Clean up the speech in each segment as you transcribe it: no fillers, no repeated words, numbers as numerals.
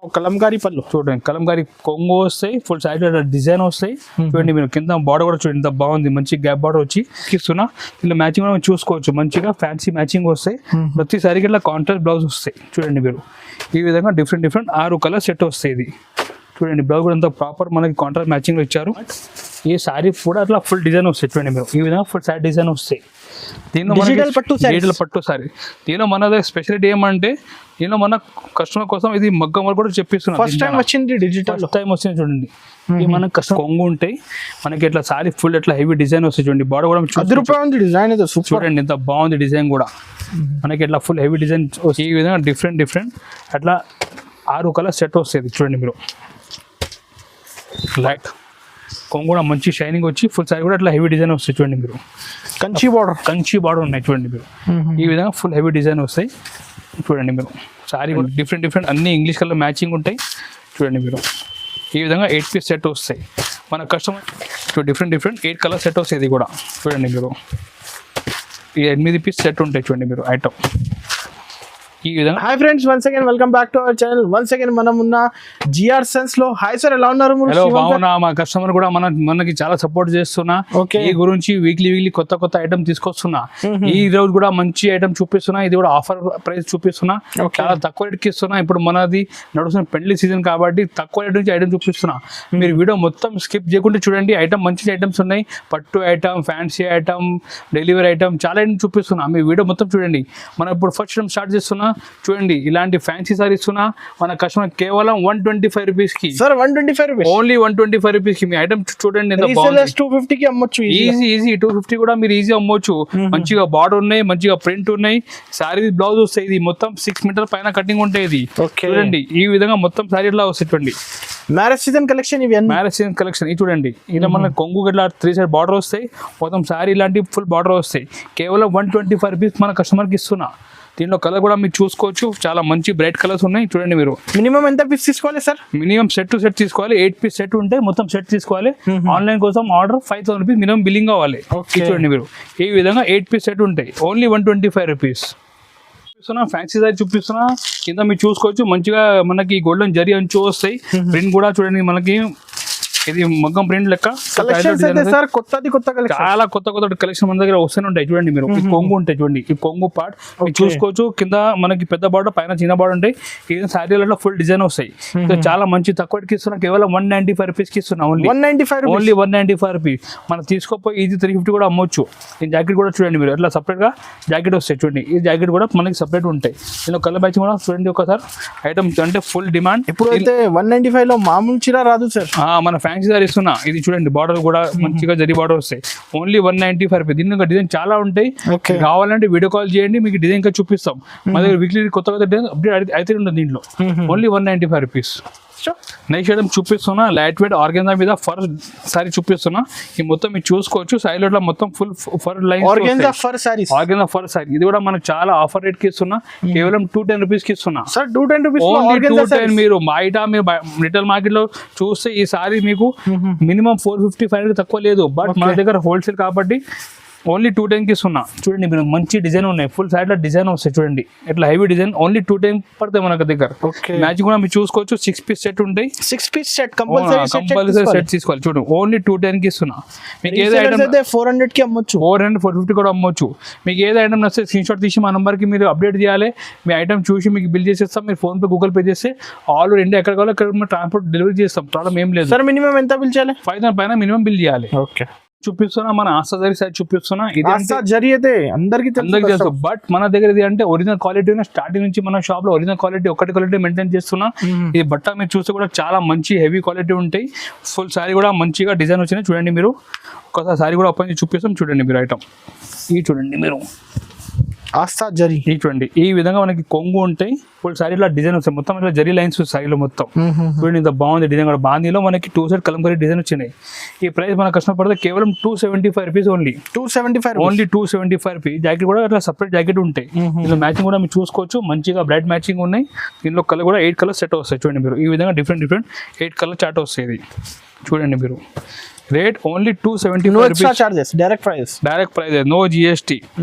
కలంకారీ పళ్ళు చూడండి, కలంకారీ కొంగు వస్తాయి, ఫుల్ సైడ్ డిజైన్ వస్తాయి. చూడండి మీరు కింద బార్డర్ కూడా చూడండి ఎంత బాగుంది, మంచి గ్యాప్ బార్డర్ వచ్చి ఇస్తున్నా. ఇలా మ్యాచింగ్ కూడా చూసుకోవచ్చు, మంచిగా ఫ్యాన్సీ మ్యాచింగ్ వస్తాయి. ప్రతిసారికి ఇట్లా కాంట్రాస్ట్ బ్లౌజ్ వస్తాయి. చూడండి మీరు ఈ విధంగా డిఫరెంట్ 6 కలర్ సెట్ వస్తాయి. ఇది చూడండి బ్లౌజ్ కూడా అంతా ప్రాపర్ మనకి కాంట్రాస్ట్ మ్యాచింగ్ లో ఇచ్చారు. ఈ శారీ కూడా అట్లా ఫుల్ డిజైన్ వస్తాయి. చూడండి మీరు ఈ విధంగా ఫుల్ శారీ డిజైన్ వస్తాయి. దీనిలో డిజిటల్ పట్టు సారీ. దీనిలో మన స్పెషాలిటీ ఏమంటే దీనిలో మన కస్టమర్ కోసం ఇది మగ్గం వరకు కూడా చెప్పిస్తున్నాం. ఫస్ట్ టైం వచ్చింది డిజిటల్, టైం వచ్చింది. చూడండి ఇది మన కస్టమర్ కొంగు ఉంటాయి, మనకి ఇట్లా సారీ ఫుల్ ఇట్లా హెవీ డిజైన్ వస్తాయి. చూడండి బార్డర్ కూడా డిజైన్ చూడండి ఎంత బాగుంది డిజైన్ కూడా. మనకి ఇట్లా ఫుల్ హెవీ డిజైన్ ఈ విధంగా డిఫరెంట్ అట్లా 6 కలర్ సెట్ వస్తుంది. చూడండి మీరు లైట్ కొంగు కూడా మంచి షైనింగ్ వచ్చి ఫుల్ సారీ కూడా అట్లా హెవీ డిజైన్ వస్తాయి. చూడండి మీరు కంచి బార్డర్ ఉన్నాయి. చూడంండి మీరు ఈ విధంగా ఫుల్ హెవీ డిజైన్ వస్తాయి. చూడండి మీరు సారీ కూడా డిఫరెంట్ అన్ని ఇంగ్లీష్ కలర్ మ్యాచింగ్ ఉంటాయి. చూడండి మీరు ఈ విధంగా 8 పీస్ సెట్ వస్తాయి. మన కస్టమర్ డిఫరెంట్ 8 కలర్ సెట్ వస్తాయి. ఇది కూడా చూడండి మీరు ఈ 8 పీస్ సెట్ ఉంటాయి. చూడండి మీరు ఐటమ్ ఈ విధంగా. Hi friends, once again welcome back to our channel. Once again మనం ఉన్న జిఆర్ సెన్స్ లో. హాయ్ సార్, ఎలా ఉన్నారు? హలో, బాగున్నా. మా కస్టమర్ కూడా మనకి చాలా సపోర్ట్ చేస్తున్నా. ఈ గురించి వీక్లీ కొత్త ఐటమ్ తీసుకొస్తున్నా. ఈ రోజు కూడా మంచి ఐటమ్ చూపిస్తున్నా. ఇది కూడా ఆఫర్ ప్రైస్ చూపిస్తున్నా, చాలా తక్కువ రేట్ కి ఇస్తున్నా. ఇప్పుడు మనది నడుస్తున్న పెళ్లి సీజన్ కాబట్టి తక్కువ రేట్ నుంచి ఐటమ్ చూపిస్తున్నా. మీరు వీడియో మొత్తం స్కిప్ చేయకుండా చూడండి. ఐటమ్ మంచి ఐటమ్స్ ఉన్నాయి. పట్టు item, fancy item, delivery item చాలా ఐటమ్ చూపిస్తున్నా. మీ వీడియో మొత్తం చూడండి. మనం ఇప్పుడు ఫస్ట్ టైం స్టార్ట్ చేస్తున్నా. చూడండి ఇలాంటి ఫ్యాన్సీ సారీస్ ఉన్నా మన కస్టమర్ కేవలం 125 రూపీస్ కి. సార్ 125 రూపీస్, ఓన్లీ 125 రూపీస్ కి మీ ఐటమ్ చూడండి ఎంత బాగుంది. 250 కి అమ్మొచ్చు. ఈజీ 250 కూడా మీరు ఈజీ అమ్మొచ్చు. మంచిగా బార్డర్ ఉన్నాయి, మంచిగా ప్రింట్ ఉన్నాయి. సారీ బ్లౌజ్ వస్తాయి. ఇది మొత్తం 6 మీటర్ పైన కటింగ్ ఉంటాయి. ఇది చూడండి ఈ విధంగా మొత్తం సారీ ఇట్లా వస్తాయి. చూడండి మ్యారేజ్ సీజన్ కలెక్షన్. ఇది చూడండి ఇలా మన కొంగు ఇట్లా 3 సైడ్ బార్డర్ వస్తాయి. మొత్తం సారీ ఇలాంటి ఫుల్ బార్డర్ వస్తాయి. కేవలం 125 రూపీస్ మన కస్టమర్ కి ఇస్తున్నా. దీనిలో కలర్ కూడా మీరు చూసుకోవచ్చు, చాలా మంచి బ్రైట్ కలర్స్ ఉన్నాయి. చూడండి మీరు మినిమం ఎంత పీస్ తీసుకోవాలి సార్? మినిమం సెట్ తీసుకోవాలి. 8 పీస్ సెట్ ఉంటే మొత్తం సెట్ తీసుకోవాలి. ఆన్లైన్ కోసం ఆర్డర్ 5000 రూపీస్ మినిమం బిల్లింగ్ కావాలి. చూడండి మీరు ఈ విధంగా 8 పీస్ సెట్ ఉంటాయి. Only 125 rupees. ఫ్యాన్సీ సారీ చూపిస్తున్నా. కింద మీరు చూసుకోవచ్చు మంచిగా మనకి గోల్డెన్ జరీ అంచు వస్తాయి. ప్రింట్ కూడా చూడండి మనకి ఇది మగ్గం ప్రింట్ లెక్క చాలా కొత్త కలెక్షన్ మన దగ్గర వస్తూనే ఉంటాయి. చూడండి మీరు ఈ కొంగు ఉంటాయి. చూడండి ఈ కొంగు పార్ట్ మీరు చూసుకోవచ్చు. కింద మనకి పెద్ద బార్డర్, పైన చిన్న బార్డర్ ఉంటాయి. ఈ శారీలలో ఫుల్ డిజైన్ వస్తాయి. చాలా మంచి తక్కువకి ఇస్తున్నా. కేవలం 195 రూపీస్ కి ఇస్తున్నా. Only 195 rupees. మనం తీసుకోపోయి ఇది 350 కూడా అమ్మొచ్చు. ఈ జాకెట్ కూడా చూడండి మీరు అట్లా సపరేట్ గా జాకెట్ వస్తాయి. చూడండి ఈ జాకెట్ కూడా మనకి సపరేట్ ఉంటాయి. దీనిలో కలర్ మ్యాచింగ్ కూడా చూడండి ఒకసారి. ఐటమ్ అంటే ఫుల్ డిమాండ్. ఇప్పుడు అయితే 195 లో మామూలు చీర రాదు సార్. మన ఫ్యాన్సీ సారీ ఇస్తున్నా. ఇది చూడండి బార్డర్ కూడా మంచిగా జరీ బార్డర్ వస్తాయి. Only 195 rupees. దీని డిజైన్ చాలా ఉంటాయి. కావాలంటే వీడియో కాల్ చేయండి, మీకు డిజైన్ ఇంకా చూపిస్తాం. మా దగ్గర వీక్లీ కొత్త డిజైన్ అప్డేట్ అయితే ఉంటుంది. దీంట్లో ఓన్లీ 195 రూపీస్. నెక్స్ట్ ఐటమ్ చూపిస్తున్నా. లైట్ వెయిట్ ఆర్గెన్జా మీద ఫర్ సారీ చూపిస్తున్నా. ఈ మొత్తం మీరు చూసుకోవచ్చు. సైడ్ మొత్తం full for line organza for sorry. ఇది కూడా మనకు చాలా ఆఫర్ రేట్ కి ఇస్తున్నా. కేవలం 210 రూపీస్ కి ఇస్తున్నా. 210 రూపీస్. 210. మీరు బయట మీరు రిటైల్ మార్కెట్ లో చూస్తే ఈ సారీ మీకు మినిమం 450-500 తక్కువ లేదు. బట్ మన దగ్గర హోల్సేల్ కాబట్టి ఓన్లీ 210 కి ఇస్తున్నా. చూడండి మీరు మంచి డిజైన్ ఉన్నాయి. ఫుల్ సైడ్ లో డిజైన్ వస్తాయి. చూడండి ఇట్లా హెవీ డిజైన్. ఓన్లీ 210 పడతాయి మన దగ్గర. మ్యాచింగ్ కూడా మీరు చూసుకోవచ్చు. 6 పీస్ సెట్ ఉంటాయి. 6 పీస్ సెట్ కంపల్సరీ సెట్ తీసుకోవాలి. చూడండి ఓన్లీ 210 కి ఇస్తున్నా. మీకు ఏది ఐటమ్ 400 కి అమ్మొచ్చు. 400-450 కూడా అమ్మొచ్చు. మీకు ఏది ఐటమ్ నచ్చితే స్క్రీన్ షాట్ తీసి మా నంబర్ కి మీరు అప్డేట్ చేయాలి. మీ ఐటమ్ చూసి మీకు బిల్ చేసేస్తాం. మీరు ఫోన్ పే, గూగుల్ పే చేస్తే ఆల్ ఓవర్ ఇండియా ఎక్కడ కావాలో అక్కడ ట్రాన్స్పోర్ట్ డెలివరీ చేస్తాం. ప్రాబ్లం ఏం లేదు సార్. మినిమం ఎంత బిల్ చేయాలి? 5000 పైన మినిమం బిల్ చేయాలి. ఓకే చూపిస్తున్నా. మన ఆస్తా జరీ సైజ్ చూపిస్తున్నా. ఇది జరీ అయితే అందరికి తెలుసు. బట్ మన దగ్గర ఇది అంటే ఒరిజినల్ క్వాలిటీ స్టార్టింగ్ నుంచి మన షాప్ లో ఒరిజినల్ క్వాలిటీ ఒకటి క్వాలిటీ మెయింటైన్ చేస్తున్నా. ఈ బట్ట మీరు చూస్తే కూడా చాలా మంచి హెవీ క్వాలిటీ ఉంటాయి. ఫుల్ సారీ కూడా మంచిగా డిజైన్ వచ్చినాయి. చూడండి మీరు ఒకసారి సారీ కూడా ఓపెన్ చేసి చూపిస్తాం. చూడండి మీరు ఐటమ్ ఇది చూడండి మీరు ఆస్తా జరీ. చూడండి ఈ విధంగా మనకి కొంగు ఉంటాయి. ఫుల్ సారీ ఇట్లా డిజైన్ వస్తాయి. మొత్తం ఇట్లా జరీ లైన్స్ సారీలో మొత్తం. చూడండి ఇంత బాగుంది డిజైన్ కూడా. బాందీలో మనకి 2 సైడ్ కలంకారీ డిజైన్ వచ్చినాయి. ఈ ప్రైస్ మన కస్టమర్ పడితే కేవలం 275 రూపీస్. Only 275 rupees. జాకెట్ కూడా అట్లా సపరేట్ జాకెట్ ఉంటాయి. ఇందులో మ్యాచింగ్ కూడా మీరు చూసుకోవచ్చు. మంచిగా బ్రైట్ మ్యాచింగ్ ఉన్నాయి. దీనిలో కలర్ కూడా 8 కలర్ సెట్ వస్తాయి. చూడండి మీరు ఈ విధంగా డిఫరెంట్ 8 కలర్ చాట్ వస్తాయి. ఇది చూడండి మీరు rate only 275 no extra rupees. Charges, direct price. Direct price, no GST.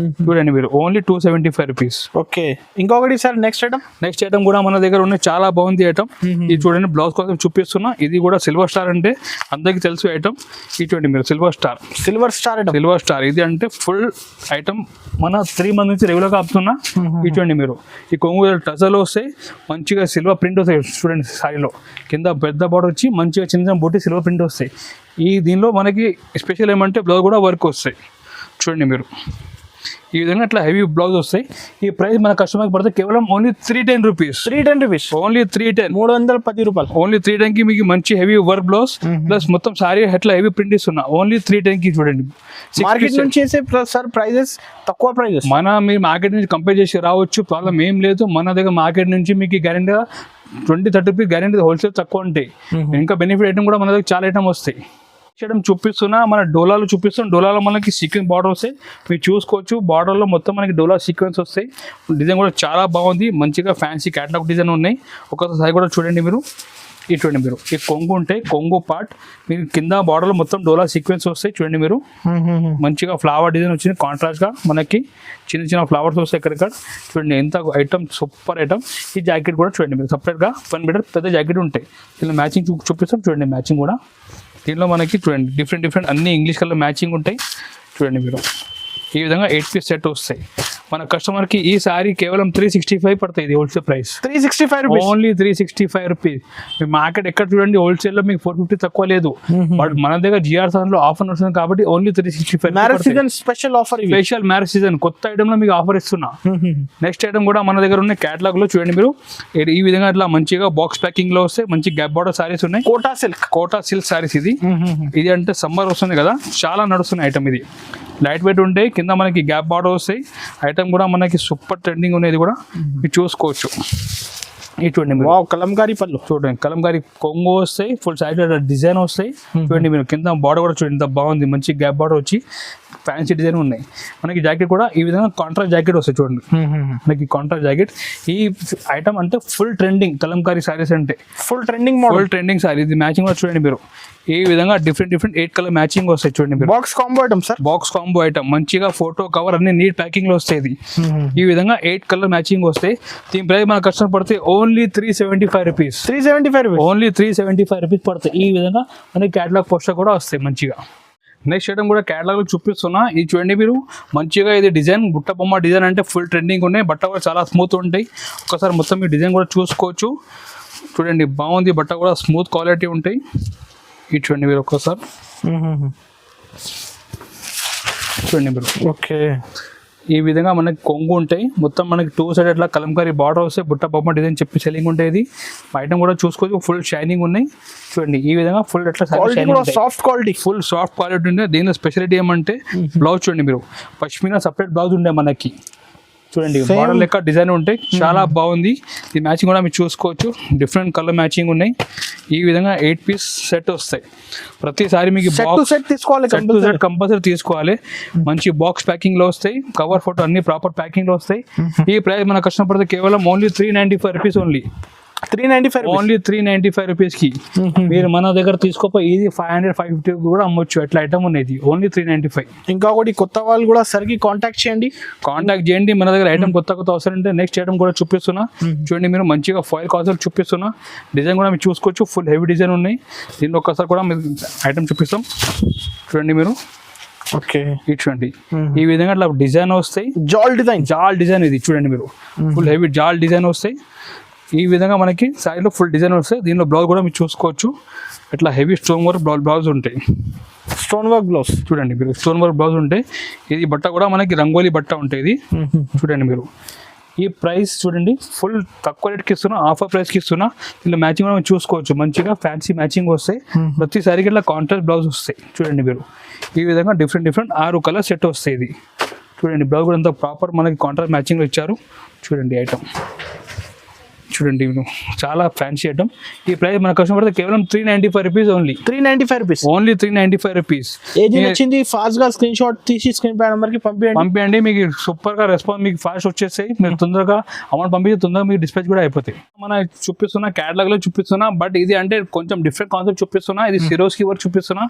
చూడండి మీరు, ఓన్లీ 275 రూపీస్. ఓకే, ఇంకొకటి sir next item. Next item కూడా మన దగ్గర ఉన్న చాలా బాగుంది ఐటమ్. ఇది చూడండి, బ్లౌజ్ కోసం చూపిస్తున్నా. ఇది కూడా సిల్వర్ స్టార్ అంటే అందరికి తెలుసు ఐటమ్. ఇది చూడండి మీరు, silver star. Silver star item. Silver star ఇది అంటే ఫుల్ ఐటమ్. మన 3 మంత్ నుంచి రెగ్యులర్ గా ఆపుతున్నా. ఇది చూడండి మీరు, ఈ కొంగు టజల్ వస్తాయి, మంచిగా సిల్వర్ ప్రింట్ వస్తాయి. చూడండి సారీలో కింద పెద్ద బార్డర్ వచ్చి మంచిగా చిన్న చిన్న బొట్టి సిల్వర్ ప్రింట్ వస్తాయి. ఈ దీనిలో మనకి స్పెషల్ ఏమంటే బ్లౌజ్ కూడా వర్క్ వస్తాయి. చూడండి మీరు, ఈ విధంగా అట్లా హెవీ బ్లౌజ్ వస్తాయి. ఈ ప్రైస్ మన కస్టమర్కి పడితే కేవలం ఓన్లీ 310 రూపీస్. 310 రూపీస్, ఓన్లీ 310, 310 రూపాయలు. ఓన్లీ 310 కి మీకు మంచి హెవీ వర్క్ బ్లౌజ్ ప్లస్ మొత్తం సారీ ఎట్లా హెవీ ప్రింట్ ఇస్తున్నా. ఓన్లీ 310 కి చూడండి. మార్కెట్ నుంచి సార్ ప్రైజెస్ తక్కువ ప్రైజెస్. మీరు మార్కెట్ నుంచి కంపేర్ చేసి రావచ్చు, ప్రాబ్లం ఏం లేదు. మన దగ్గర మార్కెట్ నుంచి మీకు గ్యారెంటీగా 20-30 రూపీస్ గ్యారెంటీ, హోల్సేల్ తక్కువ ఉంటాయి. ఇంకా బెనిఫిట్ ఐటమ్ కూడా మన దగ్గర చాలా ఐటమ్ వస్తాయి. చేయడం చూపిస్తున్నా, మన డోలాలు చూపిస్తున్నాం. డోలాలో మనకి సీక్వెన్స్ బార్డర్ వస్తాయి, మీరు చూసుకోవచ్చు. బార్డర్లో మొత్తం మనకి డోలా సీక్వెన్స్ వస్తాయి. డిజైన్ కూడా చాలా బాగుంది, మంచిగా ఫ్యాన్సీ క్యాటలాగ్ డిజైన్ ఉన్నాయి. ఒకసారి కూడా చూడండి మీరు. ఇది చూడండి మీరు, ఈ కొంగు ఉంటాయి, కొంగు పార్ట్ మీరు కింద బార్డర్లో మొత్తం డోలా సీక్వెన్స్ వస్తాయి. చూడండి మీరు, మంచిగా ఫ్లవర్ డిజైన్ వచ్చింది. కాంట్రాస్ట్గా మనకి చిన్న చిన్న ఫ్లవర్స్ వస్తాయి ఇక్కడ. చూడండి ఎంత ఐటమ్, సూపర్ ఐటమ్. ఈ జాకెట్ కూడా చూడండి మీరు, సపరేట్గా 1 మీటర్ పెద్ద జాకెట్ ఉంటాయి. దీనిలో మ్యాచింగ్ చూపిస్తాం. చూడండి మ్యాచింగ్ కూడా దీనిలో మనకి చూడండి డిఫరెంట్ అన్ని ఇంగ్లీష్ కలర్ మ్యాచింగ్ ఉంటాయి. చూడండి మీరు, ఈ విధంగా 8 పీస్ సెట్ వస్తాయి. మన కస్టమర్కి ఈ సారీ కేవలం 365 పడుతుంది. ఇది wholesale price 365 rupees, only 365 rupees. మీ మార్కెట్ ఎక్కడ చూడండి, హోల్సేల్లో మీకు 450 తక్కువ లేదు. బట్ మన దగ్గర జిఆర్ లో ఆఫర్ నడుస్తుంది కాబట్టి only 365. Marriage season special offer, special marriage season కొత్త ఐటమ్ లో మీకు ఆఫర్ ఇస్తున్నా. నెక్స్ట్ ఐటమ్ కూడా మన దగ్గర ఉన్న కేటలాగ్ లో చూడండి మీరు, ఈ విధంగా ఇట్లా మంచిగా బాక్స్ ప్యాకింగ్ లో వస్తాయి. మంచి గ్యాప్ బార్డర్ సారీస్ ఉన్నాయి. కోటా సిల్క్ సారీస్. ఇది అంటే సమ్మర్ వస్తుంది కదా, చాలా నడుస్తున్న ఐటమ్. ఇది లైట్ వెయిట్ ఉంటాయి, కింద మనకి గ్యాప్ బార్డర్ వస్తాయి. ఐటమ్ కూడా మనకి సూపర్ ట్రెండింగ్ ఉన్నది కూడా మీరు చూసుకోవచ్చు. ఇది చూడండి మీరు, కలంకారీ పళ్ళు. చూడండి కలంకారీ కొంగు వస్తాయి, ఫుల్ సైడ్ డిజైన్ వస్తాయి. చూడండి మీరు, కింద బార్డర్ కూడా చూడండి ఎంత బాగుంది, మంచి గ్యాప్ బార్డర్ వచ్చి ఫ్యాన్సీ డిజైన్ ఉన్నాయి. మనకి జాకెట్ కూడా ఈ విధంగా కాంట్రాస్ట్ జాకెట్ వస్తాయి. చూడండి మనకి కాంట్రాస్ట్ జాకెట్. ఈ ఐటమ్ అంటే ఫుల్ ట్రెండింగ్ కలంకారీ సారీస్ అంటే ఫుల్ ట్రెండింగ్ సారీ. ఇది మ్యాచింగ్ కూడా చూడండి మీరు, ఈ విధంగా డిఫరెంట్ 8 కలర్ మ్యాచింగ్ వస్తాయి. చూడండి మీరు, box combo item sir, box combo item. మంచిగా ఫోటో కవర్ అన్ని నీట్ ప్యాకింగ్ లో వస్తాయి. ఈ విధంగా 8 కలర్ మ్యాచింగ్ వస్తాయి. దీని ప్రైస్ మన కస్టమర్ పడితే ఓన్లీ 375 రూపీస్. ఓన్లీ 375 రూపీస్ పడతాయి. ఈ విధంగా మనకి క్యాటలాగ్ పోస్టర్ కూడా వస్తాయి మంచిగా. నెక్స్ట్ ఐటమ్ కూడా క్యాటలాగ్ లో చూపిస్తున్నా. ఇది చూడండి మీరు, మంచిగా ఇది డిజైన్ బుట్ట బొమ్మ డిజైన్ అంటే ఫుల్ ట్రెండింగ్ ఉన్నాయి. బట్ట కూడా చాలా స్మూత్ ఉంటాయి. ఒకసారి మొత్తం ఈ డిజైన్ కూడా చూసుకోవచ్చు. చూడండి బాగుంది, బట్ట కూడా స్మూత్ క్వాలిటీ ఉంటాయి. ఇది చూడండి మీరు ఒక్కసారి చూడండి మీరు. ఓకే, ఈ విధంగా మనకి కొంగు ఉంటాయి, మొత్తం మనకి 2 సైడ్ అట్లా కలంకారీ బార్డర్ వస్తాయి. బుట్ట బొమ్మ డిజైన్ చెప్పి సెల్లింగ్ ఉంటుంది. ఐటమ్ కూడా చూసుకోవచ్చు, ఫుల్ షైనింగ్ ఉన్నాయి. చూడండి ఈ విధంగా ఫుల్ అట్లా soft quality, full soft quality ఉంది. దీనిలో స్పెషాలిటీ ఏమంటే బ్లౌజ్ చూడండి మీరు, పష్మినా సపరేట్ బ్లౌజ్ ఉండే మనకి. చూడండి బార్డర్ లెక్క డిజైన్ ఉంటాయి, చాలా బాగుంది. ఈ మ్యాచింగ్ కూడా మీరు చూసుకోవచ్చు, డిఫరెంట్ కలర్ మ్యాచింగ్ ఉన్నాయి. ఈ విధంగా 8 పీస్ సెట్ వస్తాయి. ప్రతిసారి మీకు సెట్ కంపల్సరీ తీసుకోవాలి. మంచి బాక్స్ ప్యాకింగ్ లో వస్తాయి, కవర్ ఫోటో అన్ని ప్రాపర్ ప్యాకింగ్ లో వస్తాయి. ఈ ప్రైస్ మన కస్టమర్ పడితే కేవలం ఓన్లీ 395 రూపీస్. ఓన్లీ 395 రూపీస్ కి మీరు మన దగ్గర తీసుకోపోయి ఇది 500-550 కూడా అమ్మొచ్చు. ఎట్లా ఐటమ్ ఉన్నది, ఓన్లీ 395. ఇంకా ఒకటి కొత్త వాళ్ళు కూడా సరికి కాంటాక్ట్ చేయండి. మన దగ్గర ఐటమ్ కొత్త అవసరం ఉంటే నెక్స్ట్ ఐటమ్ కూడా చూపిస్తున్నా. చూడండి మీరు, మంచిగా ఫాయిల్ కాన్సెప్ట్ చూపిస్తున్నా. డిజైన్ కూడా మీరు చూసుకోవచ్చు, ఫుల్ హెవీ డిజైన్ ఉన్నాయి. దీనిలో ఒక్కసారి కూడా మీరు ఐటమ్ చూపిస్తాం. చూడండి మీరు, ఓకే ఇది చూడండి ఈ విధంగా అట్లా డిజైన్ వస్తాయి. జాల్ డిజైన్ ఇది చూడండి మీరు, ఫుల్ హెవీ జాల్ డిజైన్ వస్తాయి. ఈ విధంగా మనకి సారీలో ఫుల్ డిజైన్ వస్తాయి. దీనిలో బ్లౌజ్ కూడా మీరు చూసుకోవచ్చు, ఇట్లా హెవీ స్టోన్ వర్క్ బ్లౌజ్ ఉంటాయి. స్టోన్ వర్క్ బ్లౌజ్ చూడండి మీరు, స్టోన్ వర్క్ బ్లౌజ్ ఉంటాయి. ఇది బట్ట కూడా మనకి రంగోలీ బట్ట ఉంటుంది. చూడండి మీరు, ఈ ప్రైస్ చూడండి ఫుల్ తక్కువ రేట్కి ఇస్తున్నా, ఆఫర్ ప్రైస్కి ఇస్తున్నా. దీనిలో మ్యాచింగ్ కూడా చూసుకోవచ్చు, మంచిగా ఫ్యాన్సీ మ్యాచింగ్ వస్తాయి. ప్రతి సారీకి ఇట్లా కాంట్రాస్ట్ బ్లౌజ్ వస్తాయి. చూడండి మీరు, ఈ విధంగా డిఫరెంట్ 6 కలర్ సెట్ వస్తాయి. ఇది చూడండి, బ్లౌజ్ కూడా అంతా ప్రాపర్ మనకి కాంట్రాస్ట్ మ్యాచింగ్లో ఇచ్చారు. చూడండి ఐటమ్ చూడండి ఇవి చాలా ఫ్యాన్సీ ఐటమ్. ఈ ప్రైస్ మన కస్టమర్ పడితే కేవలం 395 rupees only. 395 rupees only 395 rupees. ఏది నచ్చింది ఫాస్ట్ గా స్క్రీన్ షాట్ తీసి స్క్రీన్ పై నెంబర్ కి పంపించండి. మీకు సూపర్ గా రెస్పాన్స్ మీకు ఫాస్ట్ వచ్చేస్తాయి. మీరు తొందరగా అమౌంట్ పంపించి తొందరగా మీకు డిస్పాచ్ కూడా అయిపోతాయి. మన చూపిస్తున్నా క్యాటలాగ్ లో చూపిస్తున్నా, బట్ ఇది అంటే కొంచెం డిఫరెంట్ కాన్సెప్ట్ చూపిస్తున్నా. ఇది సిరోస్కి వర్క్ చూపిస్తున్నా.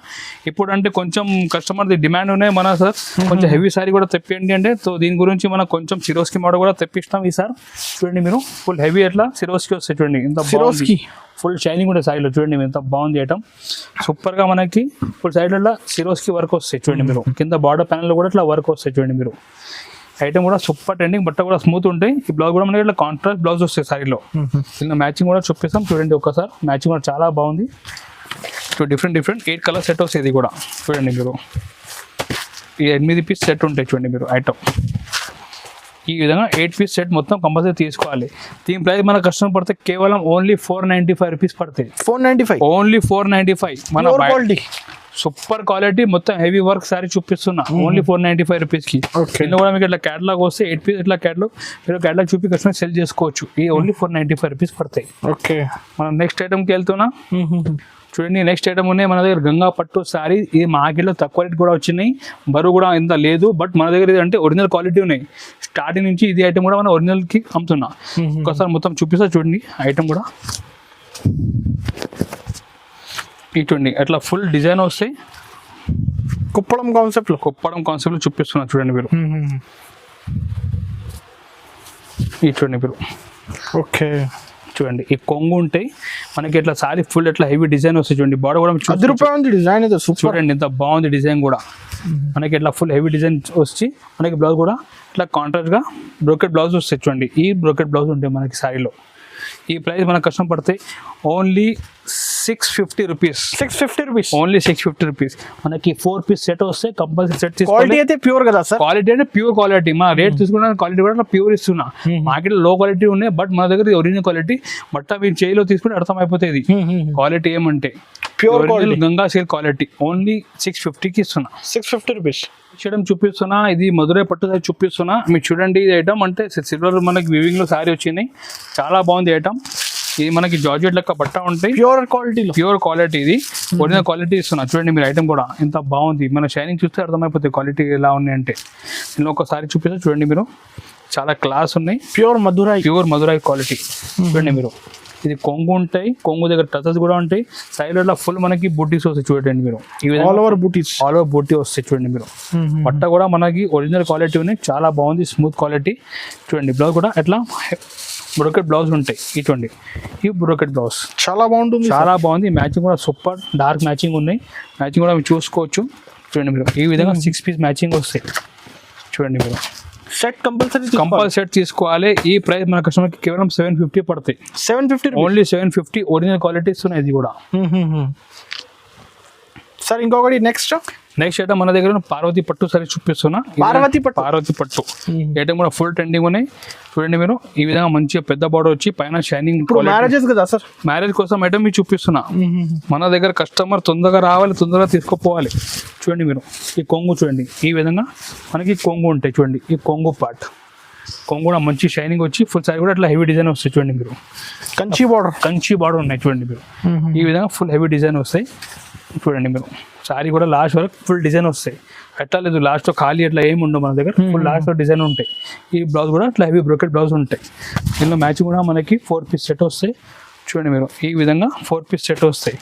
ఇప్పుడు అంటే కొంచెం కస్టమర్ డిమాండ్ ఉన్నాయి మన సార్, కొంచెం హెవీ సారీ కూడా తెప్పియండి అంటే, సో దీని గురించి మనం కొంచెం సిరోస్కి మోడల్ కూడా తెప్పిస్తాం ఈ సార్. చూడండి మీరు ఫుల్ హెవీ ఎట్లా సిరోస్కి వస్తాయి చూడండి, ఇంత సిరోస్కి ఫుల్ షైనింగ్ ఉండే సారీలో చూడండి ఎంత బాగుంది ఐటమ్. సూపర్ గా మనకి ఫుల్ సైడ్ లో సిరోస్కి వర్క్ వస్తాయి చూడండి మీరు. కింద బార్డర్ ప్యానల్ లో కూడా ఇట్లా వర్క్ వస్తాయి చూడండి మీరు. ఐటమ్ కూడా సూపర్ ట్రెండింగ్, బట్ట కూడా స్మూత్ ఉంటాయి. ఈ బ్లౌజ్ కూడా మనకి ఇట్లా కాంట్రాస్ట్ బ్లౌజ్ వస్తాయి సారీలో. ఇలా మ్యాచింగ్ కూడా చూపిస్తాం చూడండి ఒకసారి. మ్యాచింగ్ కూడా చాలా బాగుంది. డిఫరెంట్ 8 కలర్ సెట్ వస్తాయి. ఇది కూడా చూడండి మీరు. ఈ 8 పీస్ సెట్ ఉంటాయి చూడండి మీరు ఐటమ్. ఈ విధంగా 8 పీస్ సెట్ మొత్తం కంపల్సరీ తీసుకోవాలి. దీని ప్రైస్ మన కస్టమర్ పడితే కేవలం ఓన్లీ 495 రూపీస్ పడతాయి. 495 ఓన్లీ 495. మన క్వాలిటీ సూపర్ క్వాలిటీ మొత్తం హెవీ వర్క్ సారీ చూపిస్తున్నా ఓన్లీ 495 రూపీస్ కి. కింద కూడా మీకు ఇట్లా క్యాటలాగ్ వస్తే 8 పీస్ ఇట్లా క్యాటలాగ్ మీరు క్యాటలాగ్ చూపి కస్టమర్ సెల్ చేసుకోవచ్చు. ఈ ఓన్లీ 495 రూపీస్ పడతాయి. ఓకే, మనం నెక్స్ట్ ఐటమ్కి వెళ్తున్నా. చూడండి నెక్స్ట్ ఐటమ్ ఉన్నాయి మన దగ్గర గంగా పట్టు సారీ. ఇది మార్కెట్లో తక్కువ రేట్ కూడా వచ్చినాయి, బరువు కూడా ఇంత లేదు. బట్ మన దగ్గర ఇది అంటే ఒరిజినల్ క్వాలిటీ ఉన్నాయి. స్టార్టింగ్ నుంచి ఇది ఐటమ్ కూడా మన ఒరిజినల్కి అమ్ముతున్నా. ఒకసారి మొత్తం చూపిస్తా చూడండి ఐటమ్ కూడా. చూడండి అట్లా ఫుల్ డిజైన్ వస్తాయి. కుప్పడం కాన్సెప్ట్లో చూపిస్తున్నా చూడండి మీరు. చూడండి మీరు. ఓకే, చూడండి ఈ కొంగు ఉంటాయి మనకి ఇట్లా సారీ ఫుల్ ఇట్లా హెవీ డిజైన్ వస్తాయి చూడండి. బాడీ కూడా డిజైన్ అయితే చూడండి ఎంత బాగుంది డిజైన్ కూడా. మనకి ఇట్లా ఫుల్ హెవీ డిజైన్ వచ్చి మనకి బ్లౌజ్ కూడా ఇట్లా కాంట్రాస్ట్ గా బ్రోకెట్ బ్లౌజ్ వస్తాయి చూడండి. ఈ బ్రోకెట్ బ్లౌజ్ ఉంటాయి మనకి సారీలో. ఈ ప్రైస్ మనకు కష్టం పడతాయి ఓన్లీ 650 రూపీస్. Only 650 rupees. మనకి 4 పీస్ సెట్ వస్తే కంపల్సరీ సెట్ తీసుకోవాలి. క్వాలిటీ అయితే ప్యూర్ కదా సార్? క్వాలిటీ అంటే ప్యూర్ క్వాలిటీ. మన రేట్ తీసుకున్న క్వాలిటీ కూడా ప్యూర్ ఇస్తున్నా. మార్కెట్ లో క్వాలిటీ ఉన్నాయి, బట్ మన దగ్గర ఒరిజినల్ క్వాలిటీ. బట్ మీరు చేయిలో తీసుకుంటే అర్థమైపోతుంది క్వాలిటీ ఏమంటే. Pure Ganga silk quality only 650కి ఇస్తున్నా. 650 రూపీస్ చేయడం చూపిస్తున్నా. ఇది మధురై పట్టు సారీ చూపిస్తున్నా. మీరు చూడండి ఇది ఐటమ్ అంటే సిల్వర్ మనకి వివింగ్ లో సారీ వచ్చింది. చాలా బాగుంది ఐటమ్. ఇది మనకి జార్జెట్ లెక్క బట్ట ఉంటాయి. ప్యూర్ క్వాలిటీ ఇది ఒరిజినల్ క్వాలిటీ ఇస్తున్నా. చూడండి మీరు ఐటమ్ కూడా ఎంత బాగుంది. మన షైనింగ్ చూస్తే అర్థమైపోతుంది క్వాలిటీ ఎలా ఉన్నాయి అంటే. నేను ఒకసారి చూపిస్తా చూడండి మీరు. చాలా క్లాస్ ఉన్నాయి. ప్యూర్ మధురై క్వాలిటీ చూడండి మీరు. ఇది కొంగు ఉంటాయి, కొంగు దగ్గర టచెస్ కూడా ఉంటాయి. సైడ్ లో ఫుల్ మనకి బూటీస్ వస్తాయి చూడండి మీరు. ఆల్ ఓవర్ బూటీ వస్తాయి చూడండి మీరు. బట్ట కూడా మనకి ఒరిజినల్ క్వాలిటీ ఉన్నాయి. చాలా బాగుంది, స్మూత్ క్వాలిటీ. చూడండి బ్లౌజ్ కూడా ఎట్లా బ్రోకెట్ బ్లౌజ్ ఉంటాయి. ఇటువంటి ఈ బ్రోకెట్ బ్లౌజ్ చాలా బాగుంది. మ్యాచింగ్ కూడా సూపర్ డార్క్ మ్యాచింగ్ ఉన్నాయి. మ్యాచింగ్ కూడా మీరు చూసుకోవచ్చు చూడండి మీరు. ఈ విధంగా 6 పీస్ మ్యాచింగ్ వస్తాయి చూడండి మీరు. సెట్ కంపల్సరీ సెట్ తీసుకోవాలి. ఈ ప్రైస్ మన కస్టమర్ కి కేవలం 750 పడతాయి. 750 ఓన్లీ 750. ఒరిజినల్ క్వాలిటీస్ ఉన్నాయి ఇది కూడా. సార్ ఇంకొకటి నెక్స్ట్ ఐటమ్ మన దగ్గర పార్వతి పట్టు సారీ చూపిస్తున్నా. పార్వతి పట్టు ఐటమ్ కూడా ఫుల్ ట్రెండింగ్ ఉన్నాయి చూడండి మీరు. ఈ విధంగా మంచిగా పెద్ద బార్డర్ వచ్చి పైన షైనింగ్. మ్యారేజెస్ కదా సార్? మ్యారేజ్ కోసం ఐటమ్ మీకు చూపిస్తున్నా. మన దగ్గర కస్టమర్ తొందరగా రావాలి, తొందరగా తీసుకుపోవాలి. చూడండి మీరు ఈ కొంగు చూడండి. ఈ విధంగా మనకి కొంగు ఉంటాయి చూడండి. ఈ కొంగు పార్ట్ కొంగు కూడా మంచి షైనింగ్ వచ్చి ఫుల్ సారీ కూడా అట్లా హెవీ డిజైన్ వస్తాయి చూడండి మీరు. కంచి బార్డర్ ఉన్నాయి చూడండి మీరు. ఈ విధంగా ఫుల్ హెవీ డిజైన్ వస్తాయి చూడండి మీరు. సారీ కూడా లాస్ట్ వరకు ఫుల్ డిజైన్ వస్తాయి. ఎట్లా లేదు లాస్ట్లో ఖాళీ అట్లా ఏమి ఉండవు మన దగ్గర. ఫుల్ లాస్ట్లో డిజైన్ ఉంటాయి. ఈ బ్లౌజ్ కూడా అట్లా హెవీ బ్రోకెట్ బ్లౌజ్ ఉంటాయి. దీనిలో మ్యాచింగ్ కూడా మనకి 4 పీస్ సెట్ వస్తాయి చూడండి మీరు. ఈ విధంగా 4 పీస్ సెట్ వస్తాయి.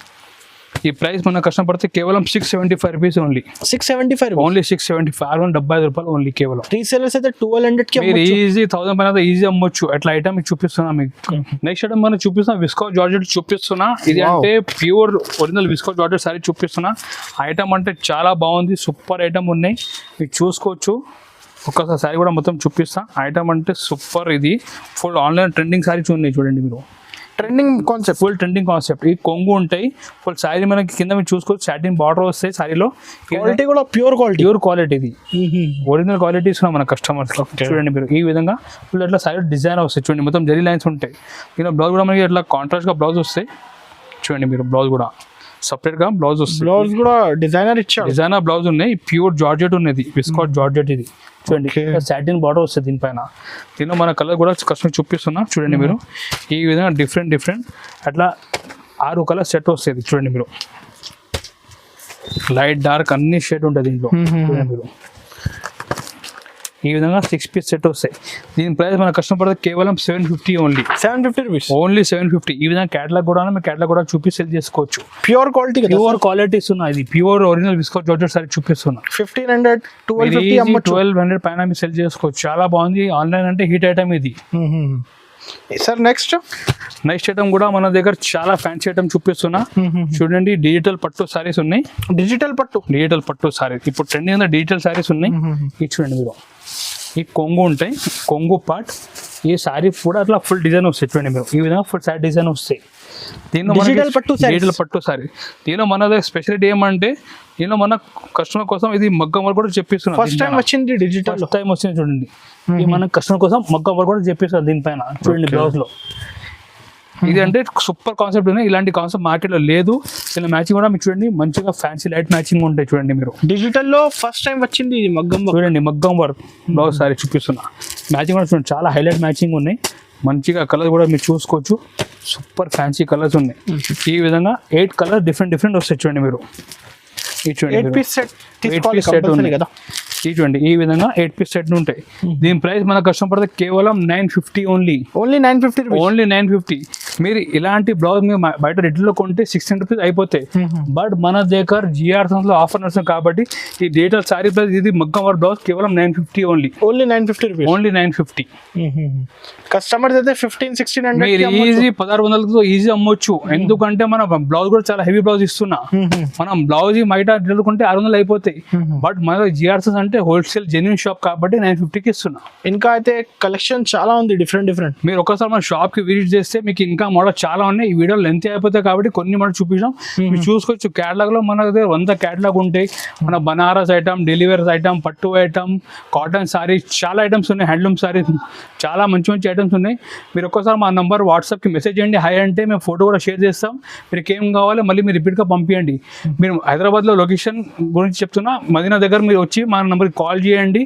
ఈ ప్రైస్ మన కష్టం పడితే కేవలం 675 రూపీస్ ఓన్లీ. 675 ఓన్లీ 675. 675 రూపాయలు ఓన్లీ కేవలం. రీసేలర్స్ అయితే 1200 మీరు ఈజీ 1000 పైన ఈజీ అమ్మొచ్చు. అట్లా ఐటమ్ మీకు చూపిస్తున్నా మీకు. నెక్స్ట్ ఐటమ్ మనం చూపిస్తున్నా విస్కో జార్జెట్ చూపిస్తున్నా. ఇది అంటే pure original visco georgette sorry చూపిస్తున్నా. ఐటమ్ అంటే చాలా బాగుంది, సూపర్ ఐటమ్ ఉన్నాయి మీకు చూసుకోవచ్చు. ఒక్కసారి సారీ కూడా మొత్తం చూపిస్తా. ఐటమ్ అంటే సూపర్. ఇది ఫుల్ ఆన్లైన్ ట్రెండింగ్ సారీ చూడండి మీరు. Full trending concept. ఈ కొంగు ఉంటాయి ఫుల్ సారీ మనకి కింద మీరు చూసుకోవచ్చు. సాటిన్ బార్డర్ వస్తాయి సారీలో. క్వాలిటీ కూడా ప్యూర్ క్వాలిటీ. ఇది ఒరిజినల్ క్వాలిటీ ఇస్తున్నాం మన కస్టమర్స్. చూడండి మీరు ఈ విధంగా ఫుల్ అట్లా సారీ డిజైన్ వస్తాయి చూడండి. మొత్తం జరీ లైన్స్ ఉంటాయి. ఇలా బ్లౌజ్ కూడా మనకి ఇట్లా కాంట్రాస్ట్ గా బ్లౌజ్ వస్తాయి చూడండి మీరు. బ్లౌజ్ కూడా సపరేట్ గా బ్లౌజ్ వస్తుంది. బ్లౌజ్ కూడా డిజైనర్ ఇచ్చాడు. డిజైనర్ బ్లౌజ్ ఉన్నాయి, ప్యూర్ జార్జెట్ ఉన్నది, విస్కాట్ జార్జెట్ ఇది చూడండి. సాటిన్ బార్డర్ వస్తుంది దీనిపైన. దీనిలో మన కలర్ కూడా కస్టమర్ చూపిస్తున్నా చూడండి మీరు. ఈ విధంగా డిఫరెంట్ అట్లా 6 కలర్ సెట్ వస్తుంది చూడండి మీరు. లైట్ డార్క్ అన్ని షేడ్ ఉంటుంది దీంట్లో చూడండి మీరు. ఈ విధంగా 6 పీస్ సెట్ వస్తాయి. దీని ప్రైస్ మన కస్టమర్ పడుతుంది కేవలం 750 ఓన్లీ. 750 rupees only 750. ఈ విధంగా క్యాటలాగ్ కూడా మీ క్యాటలాగ్ కూడా చూపి సెల్ చేసుకోవచ్చు. ప్యూర్ క్వాలిటీ ప్యూర్ క్వాలిటీస్ ఉన్నాయి. ఇది ప్యూర్ ఒరిజినల్ విస్కాట్ జార్జెట్ సారీ చూపిస్తున్నా. 1500 1250 అమ్మొచ్చు. 1200 పైన మీరు సెల్ చేసుకోవచ్చు. చాలా బాగుంది. ఆన్లైన్ అంటే హీట్ ఐటమ్ ఇది. సార్ నెక్స్ట్ ఐటమ్ కూడా మన దగ్గర చాలా ఫ్యాన్సీ ఐటమ్ చూపిస్తున్నా చూడండి. డిజిటల్ పట్టు సారీస్ ఉన్నాయి. డిజిటల్ పట్టు సారీ ఇప్పుడు ట్రెండింగ్ ఉన్న డిజిటల్ సారీస్ ఉన్నాయి. ఇది చూడండి మీరు. ఈ కొంగు ఉంటాయి, కొంగు పార్ట్. ఈ సారీ కూడా అట్లా ఫుల్ డిజైన్ వస్తాయి చూడండి మీరు. ఈ విధంగా ఫుల్ సారీ డిజైన్ వస్తాయి. దీనిలో డిజిటల్ పట్టు సారీ. దీనిలో మన దగ్గర స్పెషాలిటీ ఏమంటే దీనిలో మన కస్టమర్ కోసం ఇది మగ్గం వర్క్ కూడా చెప్పిస్తున్నాం. ఫస్ట్ టైం వచ్చింది డిజిటల్, ఫస్ట్ టైం వచ్చింది చూడండి. ఇది మన కస్టమర్ కోసం మగ్గం వర్క్ కూడా చెప్పిస్తారు దీనిపైన చూడండి బ్లౌజ్ లో. ఇది అంటే సూపర్ కాన్సెప్ట్ ఉన్నాయి. ఇలాంటి కాన్సెప్ట్ మార్కెట్ లో లేదు. ఇలా మ్యాచింగ్ కూడా మీకు చూడండి మంచిగా ఫ్యాన్సీ లైట్ మ్యాచింగ్ ఉంటాయి చూడండి మీరు. డిజిటల్ లో ఫస్ట్ టైం వచ్చింది ఇది మగ్గం చూడండి. మగ్గం వర్క్ బ్లౌజ్ సారీ చూపిస్తున్నా. మ్యాచింగ్ కూడా చూడండి చాలా హైలైట్ మ్యాచింగ్ ఉన్నాయి. మంచిగా కలర్ కూడా మీరు చూసుకోవచ్చు. సూపర్ ఫ్యాన్సీ కలర్స్ ఉన్నాయి. ఈ విధంగా 8 కలర్ డిఫరెంట్ వస్తాయి చూడండి మీరు. ఇది చూడండి 8 పీస్ సెట్ ఉంది కదా. ఇది చూడండి ఈ విధంగా 8 పీస్ సెట్ ఉంటాయి. దీని ప్రైస్ మన కస్టమర్ పడితే కేవలం 950 ఓన్లీ. 950. మీరు ఇలాంటి బ్లౌజ్ మీరు బయట రిటైల్లో కొంటే 600 రూపీస్ అయిపోతాయి. బట్ మన దగ్గర జిఆర్ లో ఆఫర్ నడుస్తుంది కాబట్టి ఈ డేటా సారీ ప్రైస్ ఇది మగ్గం వర్క్ బ్లౌజ్ కేవలం 950 ఓన్లీ. 950 రూపీస్. ఓన్లీ 950. కస్టమర్స్ అయితే 1500-1600 మీరు ఈజీ 1600 ఈజీ అమ్మొచ్చు. ఎందుకంటే మన బ్లౌజ్ కూడా చాలా హెవీ బ్లౌజ్ ఇస్తున్నా. మనం బ్లౌజ్ బయట రిటైల్ కొంటే 600 అయిపోతాయి. బట్ మన జిఆర్స్ అంటే హోల్సేల్ జెన్యూన్ షాప్ కాబట్టి 950కి ఇస్తున్నా. ఇంకా అయితే కలెక్షన్ చాలా ఉంది డిఫరెంట్. మీరు ఒకసారి మన షాప్ కి విజిట్ చేస్తే మీకు ఇంకా మోడల్ చాలా ఉన్నాయి. ఈ వీడియో లెంత్ అయిపోతాయి కాబట్టి కొన్ని మోడల్ చూపించాం. మీరు చూసుకోవచ్చు. క్యాటలాగ్ లో మన దగ్గర 100 క్యాటలాగ్ ఉంటాయి. మన బనారస్ ఐటమ్, డెలివరీస్ ఐటమ్, పట్టు ఐటమ్, కాటన్ సారీస్ చాలా ఐటమ్స్ ఉన్నాయి. హ్యాండ్లూమ్ సారీస్ చాలా మంచి ఐటమ్స్ ఉన్నాయి. మీరు ఒక్కసారి మా నంబర్ వాట్సాప్ కి మెసేజ్ చేయండి. హై అంటే మేము ఫోటో కూడా షేర్ చేస్తాం. మీకు ఏం కావాలి మళ్ళీ మీరు రిపీట్ గా పంపించండి. మీరు హైదరాబాద్ లో లొకేషన్ గురించి చెప్తున్నా. మదీనా దగ్గర మీరు వచ్చి మా నెంబర్కి కాల్ చేయండి.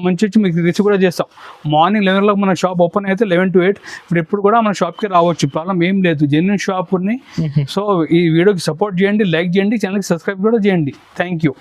మంచి వచ్చి మీకు రిసీవ్ కూడా చేస్తాం. మార్నింగ్ 11 మన షాప్ ఓపెన్ అయితే 11 to 8. మీరు ఎప్పుడు కూడా మన షాప్కి రావచ్చు. ప్రాబ్లం ఏం లేదు. జెన్యూన్ షాప్ ఉన్నాయి. సో ఈ వీడియోకి సపోర్ట్ చేయండి, లైక్ చేయండి, ఛానల్కి సబ్స్క్రైబ్ కూడా చేయండి. Thank you.